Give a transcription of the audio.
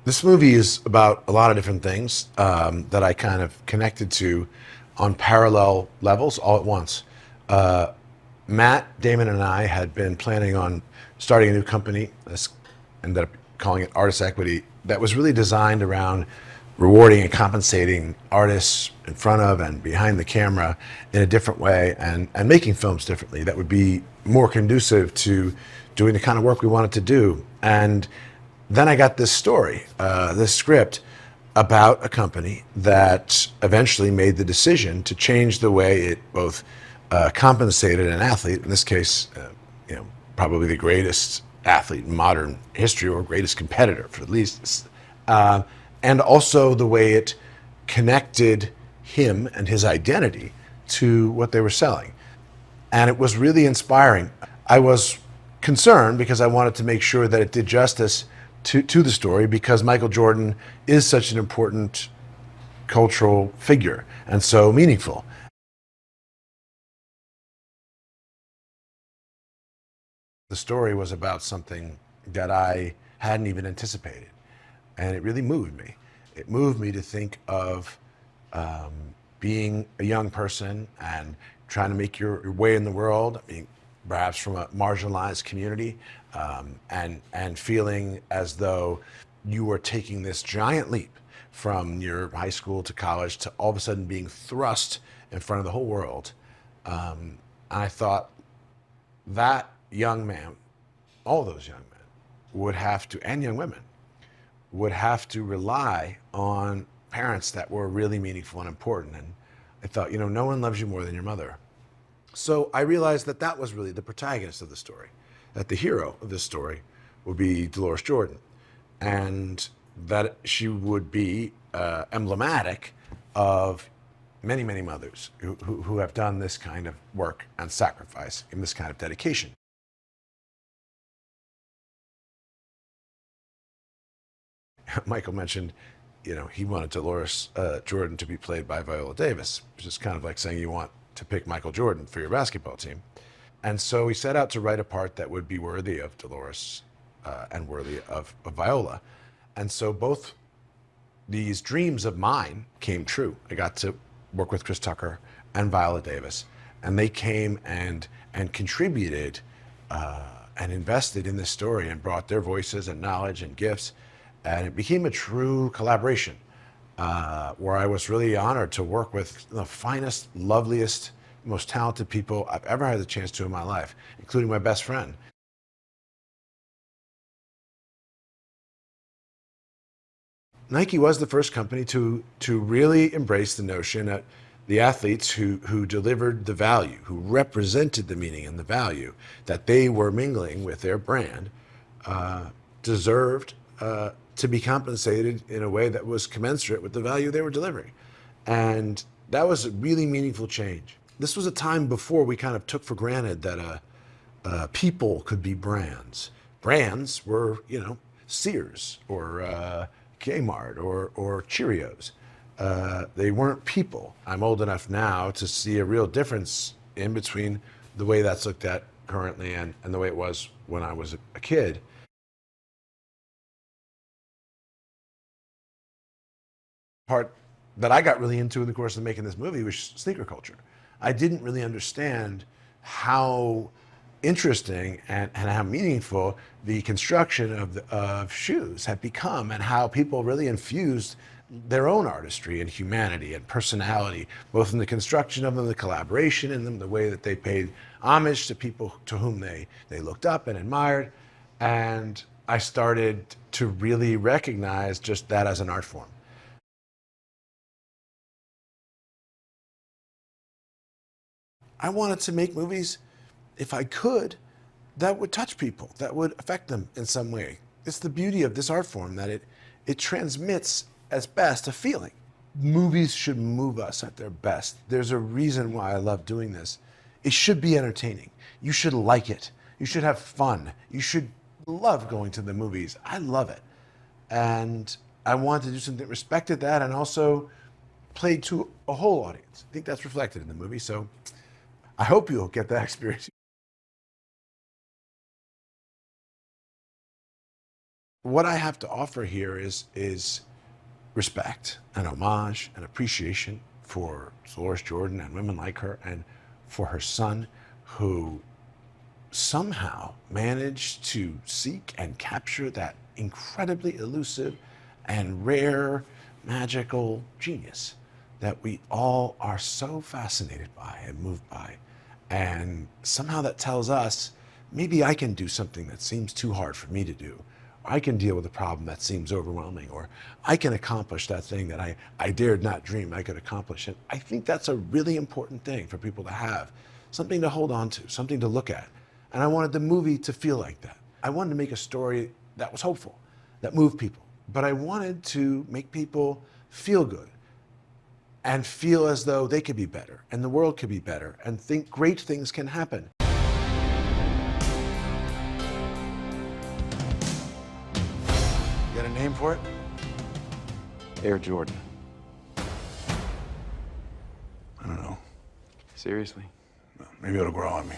This movie is about a lot of different things that I kind of connected to on parallel levels all at once. Uh, Matt, Damon, and I had been planning on starting a new company. This ended up calling it Artist Equity. That was really designed around rewarding and compensating artists in front of and behind the camera in a different way, and making films differently that would be more conducive to doing the kind of work we wanted to do. And then I got this story, this script about a company that eventually made the decision to change the way it both compensated an athlete, in this case, probably the greatest athlete in modern history, or greatest competitor for at least, uh, and also the way it connected him and his identity to what they were selling. And it was really inspiring. I was concerned because I wanted to make sure that it did justice to the story, because Michael Jordan is such an important cultural figure and so meaningful. The story was about something that I hadn't even anticipated, and it really moved me. It moved me to think of um, being a young person and trying to make your way in the world, being perhaps from a marginalized community, and feeling as though you were taking this giant leap from your high school to college to all of a sudden being thrust in front of the whole world. I thought that young man, all those young men, would have to, and young women, would have to rely on parents that were really meaningful and important. And I thought, no one loves you more than your mother. So I realized that that was really the protagonist of the story, that the hero of this story would be Deloris Jordan, and that she would be emblematic of many, many mothers who have done this kind of work and sacrifice and this kind of dedication. Michael mentioned, he wanted Deloris Jordan to be played by Viola Davis, which is kind of like saying you want to pick Michael Jordan for your basketball team. And so he set out to write a part that would be worthy of Deloris and worthy of Viola. And so both these dreams of mine came true. I got to work with Chris Tucker and Viola Davis, and they came and contributed and invested in this story and brought their voices and knowledge and gifts, and it became a true collaboration where I was really honored to work with the finest, loveliest, most talented people I've ever had the chance to in my life, including my best friend. Nike was the first company to really embrace the notion that the athletes who delivered the value, who represented the meaning and the value that they were mingling with their brand, deserved to be compensated in a way that was commensurate with the value they were delivering. And that was a really meaningful change. This was a time before we kind of took for granted that people could be brands. Brands were, Sears or Kmart or Cheerios. They weren't people. I'm old enough now to see a real difference in between the way that's looked at currently and the way it was when I was a kid. Part that I got really into in the course of making this movie was sneaker culture. I didn't really understand how interesting and how meaningful the construction of shoes had become, and how people really infused their own artistry and humanity and personality, both in the construction of them, the collaboration in them, the way that they paid homage to people to whom they looked up and admired. And I started to really recognize just that as an art form. I wanted to make movies, if I could, that would touch people, that would affect them in some way. It's the beauty of this art form that it transmits as best a feeling. Movies should move us at their best. There's a reason why I love doing this. It should be entertaining. You should like it. You should have fun. You should love going to the movies. I love it. And I wanted to do something that respected that and also played to a whole audience. I think that's reflected in the movie. So I hope you'll get that experience. what I have to offer here is respect and homage and appreciation for Dolores Jordan and women like her, and for her son, who somehow managed to seek and capture that incredibly elusive and rare magical genius that we all are so fascinated by and moved by. And somehow that tells us, maybe I can do something that seems too hard for me to do. I can deal with a problem that seems overwhelming, or I can accomplish that thing that I dared not dream I could accomplish. And I think that's a really important thing for people to have, something to hold on to, something to look at. And I wanted the movie to feel like that. I wanted to make a story that was hopeful, that moved people. But I wanted to make people feel good and feel as though they could be better and the world could be better and think great things can happen. You got a name for it? Air Jordan. I don't know. Seriously? Maybe it'll grow on me.